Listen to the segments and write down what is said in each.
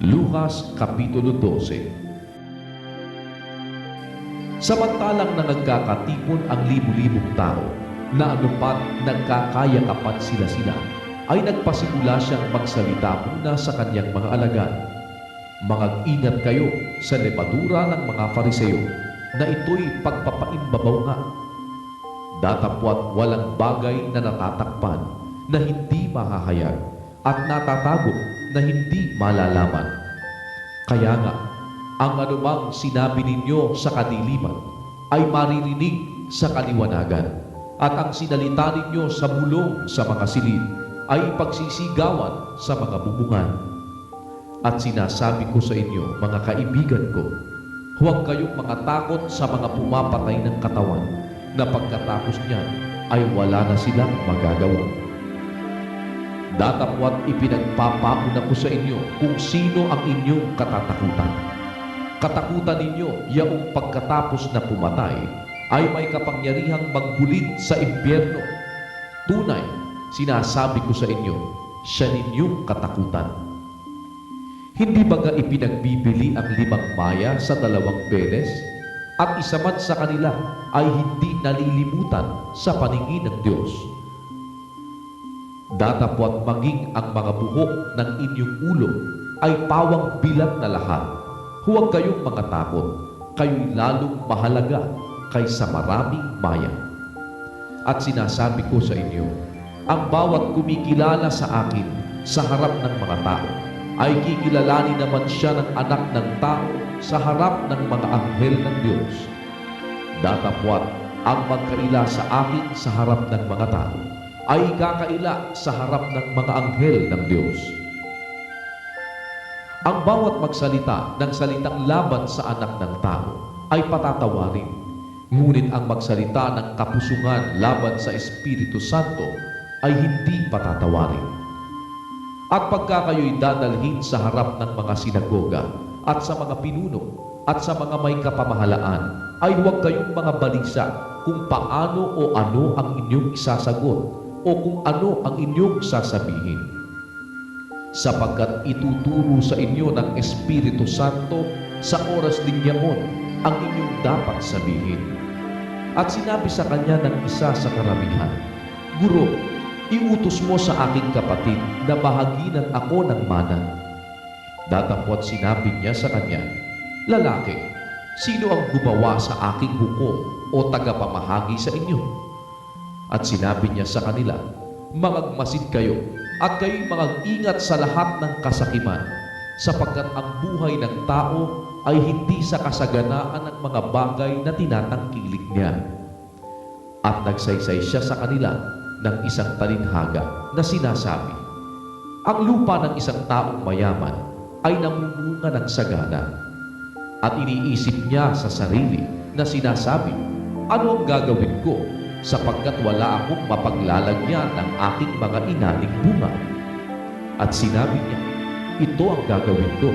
Lucas Kapitulo 12. Samantalang nagkakatipon ang libu-libong tao, na anupat nagkakayakapan sila-sila, ay nagpasimula siyang magsalita muna sa kanyang mga alagad. Mag-ingat kayo sa lebadura ng mga Fariseo, na ito'y pagpapaimbabaw nga. Datapwat walang bagay na natatakpan na hindi mahahayag at natatago na hindi malalaman. Kaya nga, ang anumang sinabi ninyo sa kadiliman ay maririnig sa kaliwanagan, at ang sinalita ninyo sa bulong sa mga silid ay ipagsisigawan sa mga bubungan. At sinasabi ko sa inyo, mga kaibigan ko, huwag kayong makatakot sa mga pumapatay ng katawan, na pagkatapos niyan ay wala na silang magagawa. Datapwat ipinagpapauna ko sa inyo kung sino ang inyong katatakutan. Katakutan ninyo yaong pagkatapos na pumatay ay may kapangyarihang magbulid sa impyerno. Tunay, sinasabi ko sa inyo, siya ninyong katakutan. Hindi baga ipinagbibili ang 5 maya sa 2 beles, at isa man sa kanila ay hindi nalilimutan sa paningin ng Diyos? Datapwat maging ang mga buhok ng inyong ulo ay pawang bilang na lahat. Huwag kayong mga takot, kayo'y lalong mahalaga kaysa maraming maya. At sinasabi ko sa inyo, ang bawat kumikilala sa akin sa harap ng mga tao, ay kikilalanin naman siya ng anak ng tao sa harap ng mga anghel ng Diyos. Datapwat ang magkaila sa akin sa harap ng mga tao ay kakaila sa harap ng mga anghel ng Diyos. Ang bawat magsalita ng salitang laban sa anak ng tao ay patatawarin, ngunit ang magsalita ng kapusungan laban sa Espiritu Santo ay hindi patatawarin. At pagka kayo'y dadalhin sa harap ng mga sinagoga at sa mga pinuno at sa mga may kapamahalaan, ay huwag kayong mga balisa kung paano o ano ang inyong isasagot o kung ano ang inyong sasabihin. Sapagkat ituturo sa inyo ng Espiritu Santo sa oras din yaon ang inyong dapat sabihin. At sinabi sa kanya ng isa sa karamihan, Guro, iutos mo sa aking kapatid na bahaginan ako ng mana. Datapwat sinabi niya sa kanya, Lalaki, sino ang gumawa sa aking hukom o tagapamahagi sa inyo? At sinabi niya sa kanila, Mangagmasid kayo at kayo'y mag-ingat sa lahat ng kasakiman, sapagkat ang buhay ng tao ay hindi sa kasaganaan ng mga bagay na tinatangkilik niya. At nagsaysay siya sa kanila ng isang talinhaga na sinasabi, ang lupa ng isang taong mayaman ay namumunga ng sagana. At iniisip niya sa sarili na sinasabi, ano ang gagawin ko sapagkat wala akong mapaglalagyan ng aking mga inaning bunga? At sinabi niya, ito ang gagawin ko.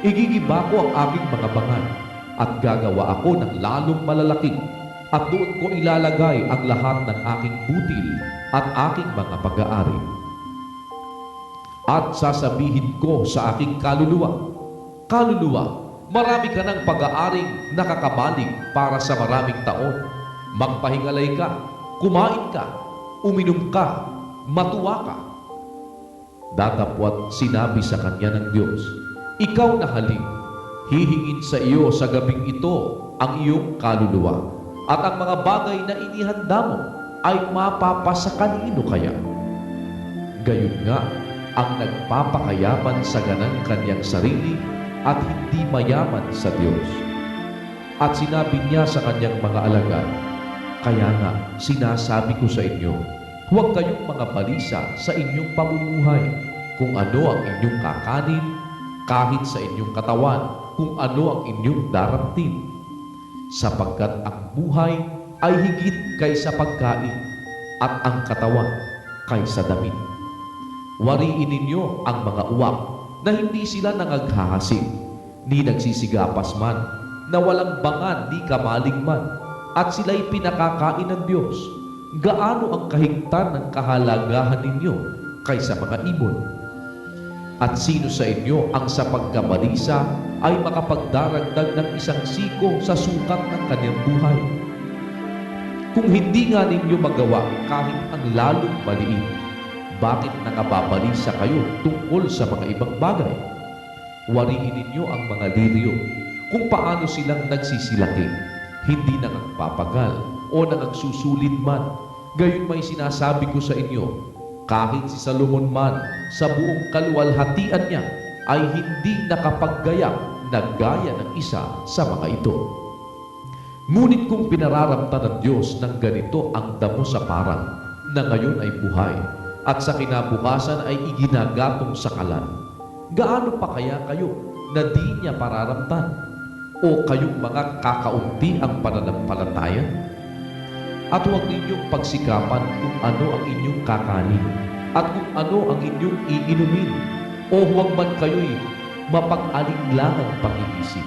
Igigiba ko ang aking mga bangal at gagawa ako ng lalong malalaki, at doon ko ilalagay ang lahat ng aking butil at aking mga pag-aari. At sasabihin ko sa aking kaluluwa, Kaluluwa, marami ka ng pag-aaring nakakabalig para sa maraming taon. Magpahingalay ka, kumain ka, uminom ka, matuwa ka. Datapwat sinabi sa kanya ng Diyos, Ikaw na halik, hihingin sa iyo sa gabing ito ang iyong kaluluwa, at ang mga bagay na inihanda mo ay mapapasa kanino kaya? Gayon nga, ang nagpapakayaman sa ganang kanyang sarili at hindi mayaman sa Diyos. At sinabi niya sa kanyang mga alagad, Kaya nga, sinasabi ko sa inyo, huwag kayong mga balisa sa inyong pamumuhay, kung ano ang inyong kakanin, kahit sa inyong katawan, kung ano ang inyong daramtin. Sapagkat ang buhay ay higit kaysa pagkain, at ang katawan kaysa damit. Wariin ninyo ang mga uwak na hindi sila nangaghahasik, ni nagsisigapas man, na walang bangan ni kamaling man, at sila'y pinakakain ng Diyos. Gaano ang kahigtan ng kahalagahan ninyo kaysa mga ibon? At sino sa inyo ang sa pagkabalisa ay makapagdaragdag ng isang siko sa sukat ng kanyang buhay? Kung hindi nga ninyo magawa kahit ang lalong maliit, bakit nangababalisa kayo tungkol sa mga ibang bagay? Wariin ninyo ang mga liryo, kung paano silang nagsisilaki, hindi nagpapagal o nagsusulid man. Gayon may sinasabi ko sa inyo, kahit si Salomon man sa buong kaluwalhatian niya ay hindi nakapaggayak na gaya ng isa sa mga ito. Ngunit kung pinararamta ng Diyos ng ganito ang damo sa parang na ngayon ay buhay at sa kinabukasan ay iginagatong sa kalan, gaano pa kaya kayo na di niya pararamtan? O kayong mga kakaunti ang pananampalataya? At huwag ninyong pagsikapan kung ano ang inyong kakanin at kung ano ang inyong iinumin, o huwag man kayo'y mapag-alinglangang pag-iisip.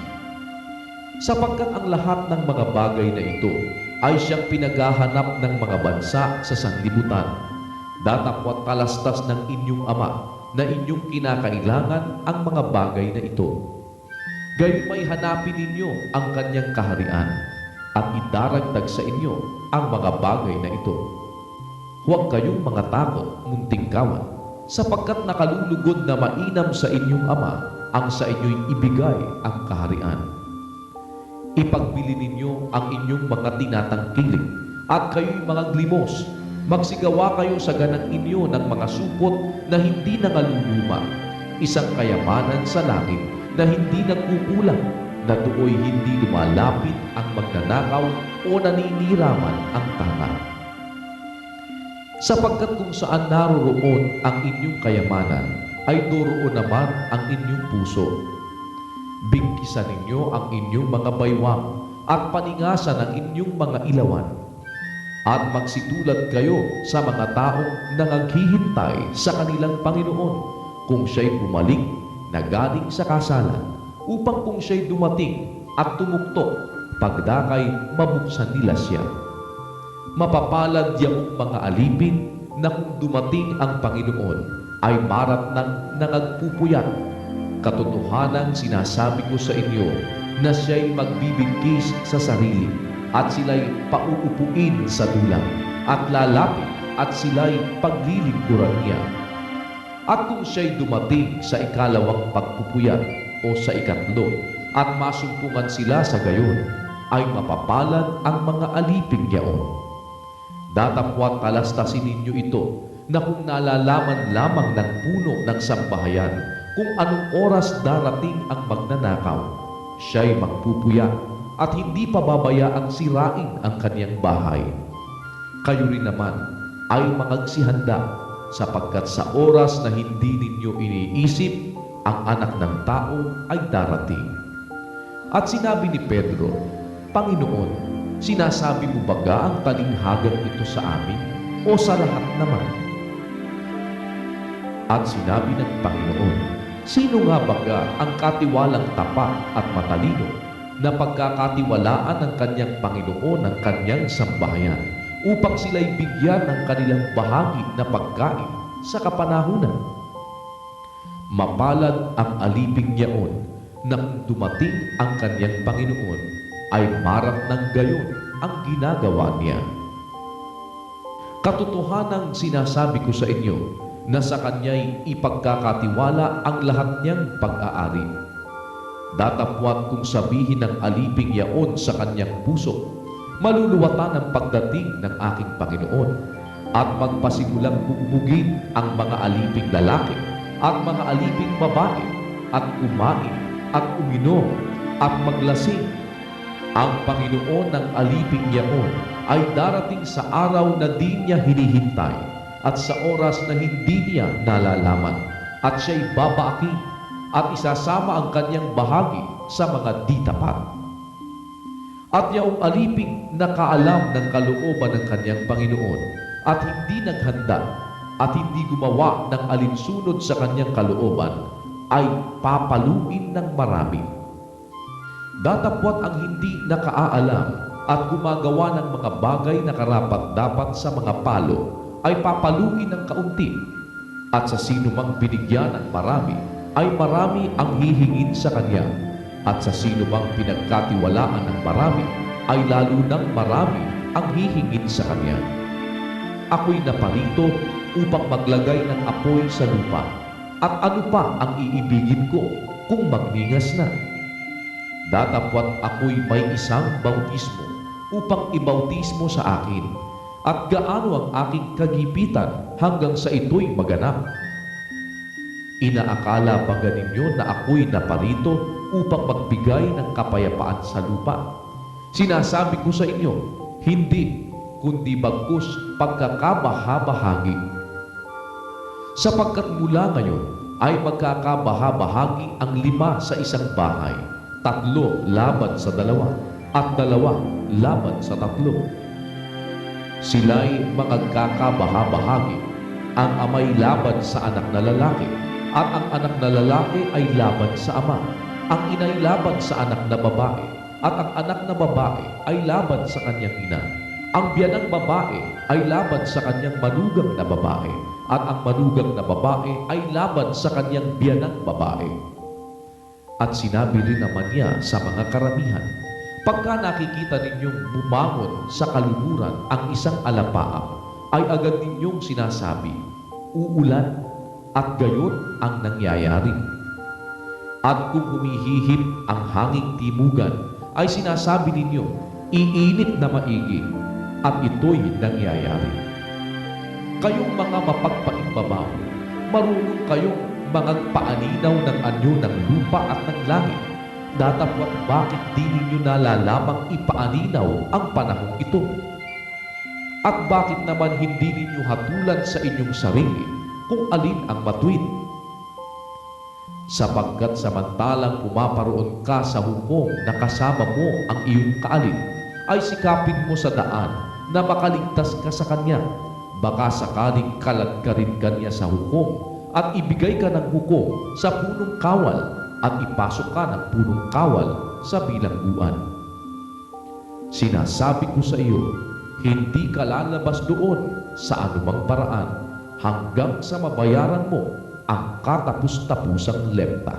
Sapagkat ang lahat ng mga bagay na ito ay siyang pinaghahanap ng mga bansa sa sanlibutan. Datapwat kalastas ng inyong Ama na inyong kinakailangan ang mga bagay na ito. Gayon may hanapin ninyo ang kanyang kaharian at idaragdag sa inyo ang mga bagay na ito. Huwag kayong mga takot, munting kawan, sapagkat nakalulugod na mainam sa inyong Ama ang sa inyo'y ibigay ang kaharian. Ipagbili ninyo ang inyong mga tinatangkilik at kayo'y mga glimos. Magsigawa kayo sa ganang inyo ng mga supot na hindi nangaluluma, isang kayamanan sa langit na hindi nagkukulang, na do'y hindi lumalapit ang magnanakaw o naniniraman ang tanga. Sapagkat kung saan naroroon ang inyong kayamanan, ay doroon naman ang inyong puso. Bigkisan ninyo ang inyong mga baywang at paningasan ang inyong mga ilawan. At magsitulad kayo sa mga taong nangaghihintay sa kanilang Panginoon kung siya'y bumalik na galing sa kasalan, upang kung siya'y dumating at tumuktok, pagdakay mabuksan nila siya. Mapapalad yung mga alipin na kung dumating ang Panginoon ay marat ng nangagpupuyat. Katotohanan sinasabi ko sa inyo na siya'y magbibigkis sa sarili at sila'y pauupuin sa dulang at lalapit at sila'y paglilingkuran niya. At kung siya'y dumating sa ikalawang pagpupuyat o sa ikatlo at masumpungan sila sa gayon, ay mapapalad ang mga aliping yaon. Datapwat kalastasin ninyo ito na kung nalalaman lamang ng puno ng sambahayan kung anong oras darating ang magnanakaw, siya'y magpupuya at hindi pababayaang sirain ang kaniyang bahay. Kayo rin naman ay mangagsihanda, sapagkat sa oras na hindi ninyo iniisip, ang anak ng tao ay darating. At sinabi ni Pedro, Panginoon, sinasabi mo baga ang talinghagang ito sa amin o sa lahat naman? At sinabi ng Panginoon, sino nga baga ang katiwalang tapat at matalino na pagkakatiwalaan ng kanyang Panginoon ang kanyang sambahayan upang sila'y bigyan ng kanilang bahagi na pagkain sa kapanahunan? Mapalad ang aliping yaon na kung dumating ang kanyang Panginoon ay marat ng gayon ang ginagawa niya. Katotohanang sinasabi ko sa inyo na sa kanya'y ipagkakatiwala ang lahat niyang pag-aari. Datapwat kung sabihin ng aliping yaon sa kanyang puso, maluluwatan ang pagdating ng aking Panginoon, at magpasigulang bugbugin ang mga aliping lalaki at mga aliping babae, at kumain at uminom at maglasing. Ang Panginoon ng aliping yaon ay darating sa araw na di niya hinihintay at sa oras na hindi niya nalalaman, at siya'y babaakin at isasama ang kanyang bahagi sa mga di tapat. At yaong aliping nakaalam ng kalooban ng kanyang Panginoon at hindi naghanda at hindi gumawa ng alinsunod sa kanyang kalooban, ay papaluin ng marami. Datapwat ang hindi nakaalam at gumagawa ng mga bagay na karapat-dapat sa mga palo ay papaluin ng kaunti. At sa sino mang binigyan ng marami, ay marami ang hihingin sa kanya. At sa sino mang pinagkatiwalaan ng marami, ay lalo nang marami ang hihingin sa kanya. Ako'y naparito upang maglagay ng apoy sa lupa. At ano pa ang iibigin ko kung magningas na? Datapwat ako'y may isang bautismo upang ibautismo sa akin. At gaano ang aking kagipitan hanggang sa ito'y maganap? Inaakala ba ganinyo na ako'y naparito upang magbigay ng kapayapaan sa lupa? Sinasabi ko sa inyo, hindi, kundi bagkus pagkakabahabahagi. Sapagkat mula ngayon ay magkakabahabahagi ang 5 sa isang bahay, 3 laban sa 2, at 2 laban sa 3. Sila'y magkakabahabahagi, ang ama'y laban sa anak na lalaki, at ang anak na lalaki ay laban sa ama, ang ina'y laban sa anak na babae, at ang anak na babae ay laban sa kanyang ina. Ang biyanang babae ay laban sa kanyang manugang na babae, at ang manugang na babae ay laban sa kanyang biyanang babae. At sinabi rin naman niya sa mga karamihan, pagka nakikita ninyong bumangon sa kaluluran ang isang alapaap, ay agad ninyong sinasabi, uulan, at gayon ang nangyayari. At kung humihihip ang hanging timugan, ay sinasabi ninyo, iinit na maigi, at ito'y nangyayari. Kayong mga mapagpaimbabaw, marunong kayong mangagpaaninaw ng anyo ng lupa at ng langit. Datapwat bakit di ninyo nalalamang ipaaninaw ang panahong ito? At bakit naman hindi ninyo hatulan sa inyong sarili kung alin ang matuwid? Sapagkat samantalang pumaparoon ka sa hukom na kasama mo ang iyong kaalin, ay sikapin mo sa daan na makaligtas ka sa kanya. Baka sakaling kaladkarin ka niya sa hukom at ibigay ka ng hukom sa punong kawal at ipasok ka ng punong kawal sa bilangguan. Sinasabi ko sa iyo, hindi ka lalabas doon sa anumang paraan hanggang sa mabayaran mo ang katapus-tapusang lepta.